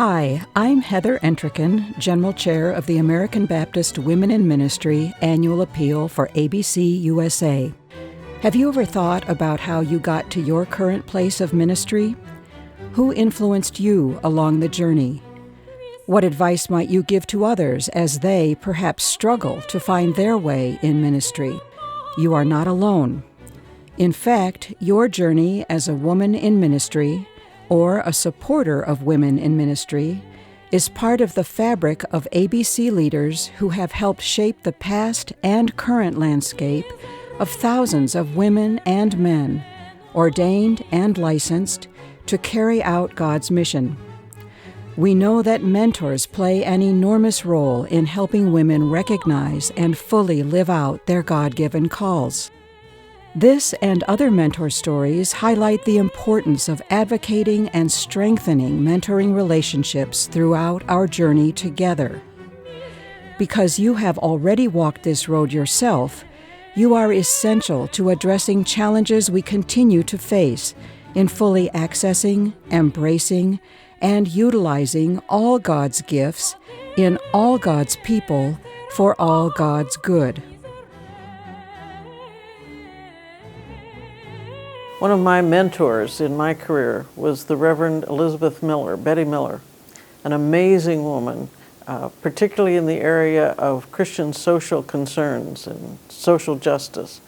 Hi, I'm Heather Entricken, General Chair of the American Baptist Women in Ministry Annual Appeal for ABC USA. Have you ever thought about how you got to your current place of ministry? Who influenced you along the journey? What advice might you give to others as they perhaps struggle to find their way in ministry? You are not alone. In fact, your journey as a woman in ministry or a supporter of women in ministry is part of the fabric of ABC leaders who have helped shape the past and current landscape of thousands of women and men, ordained and licensed, to carry out God's mission. We know that mentors play an enormous role in helping women recognize and fully live out their God-given calls. This and other mentor stories highlight the importance of advocating and strengthening mentoring relationships throughout our journey together. Because you have already walked this road yourself, you are essential to addressing challenges we continue to face in fully accessing, embracing, and utilizing all God's gifts in all God's people for all God's good. One of my mentors in my career was the Reverend Elizabeth Miller, Betty Miller, an amazing woman, particularly in the area of Christian social concerns and social justice.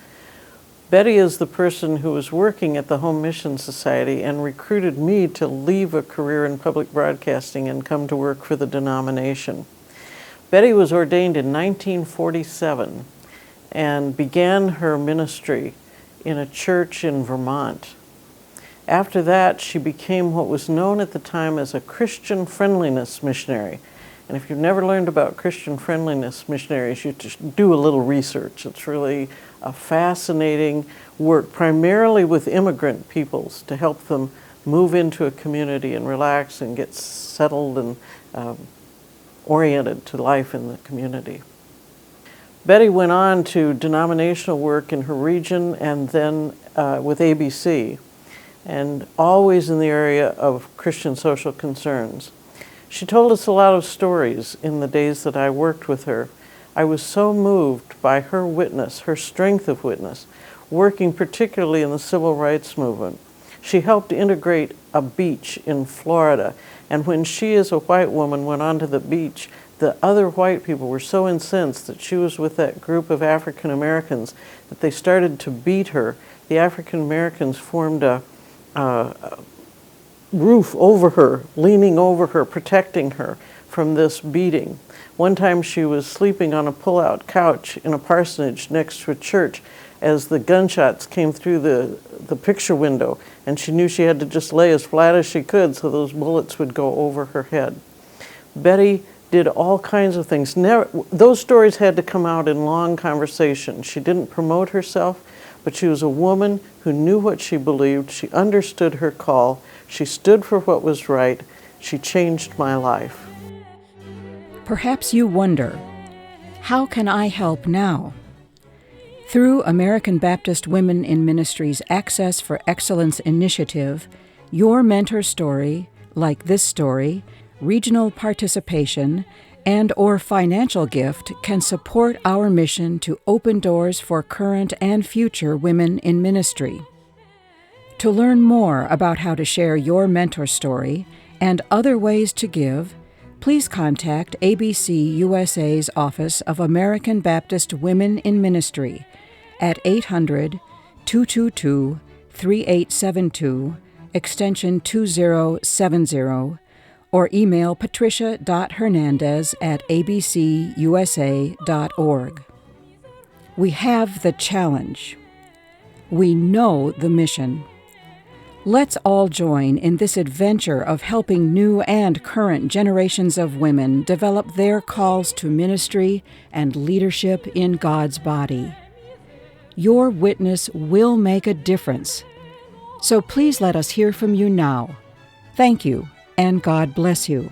Betty is the person who was working at the Home Mission Society and recruited me to leave a career in public broadcasting and come to work for the denomination. Betty was ordained in 1947 and began her ministry in a church in Vermont. After that, she became what was known at the time as a Christian friendliness missionary. And if you've never learned about Christian friendliness missionaries, you should do a little research. It's really a fascinating work, primarily with immigrant peoples, to help them move into a community and relax and get settled and oriented to life in the community. Betty went on to denominational work in her region and then with ABC, and always in the area of Christian social concerns. She told us a lot of stories in the days that I worked with her. I was so moved by her witness, her strength of witness, working particularly in the civil rights movement. She helped integrate a beach in Florida, and when she as a white woman went onto the beach, the other white people were so incensed that she was with that group of African Americans that they started to beat her. The African Americans formed a roof over her, leaning over her, protecting her from this beating. One time she was sleeping on a pull-out couch in a parsonage next to a church as the gunshots came through the picture window, and she knew she had to just lay as flat as she could so those bullets would go over her head. Betty did all kinds of things. Those stories had to come out in long conversation. She didn't promote herself, but she was a woman who knew what she believed. She understood her call. She stood for what was right. She changed my life. Perhaps you wonder, how can I help now? Through American Baptist Women in Ministry's Access for Excellence initiative, your mentor story, like this story, regional participation, and/or financial gift can support our mission to open doors for current and future women in ministry. To learn more about how to share your mentor story and other ways to give, please contact ABC USA's Office of American Baptist Women in Ministry at 800-222-3872, extension 2070, or email patricia.hernandez@abcusa.org. We have the challenge. We know the mission. Let's all join in this adventure of helping new and current generations of women develop their calls to ministry and leadership in God's body. Your witness will make a difference. So please let us hear from you now. Thank you, and God bless you.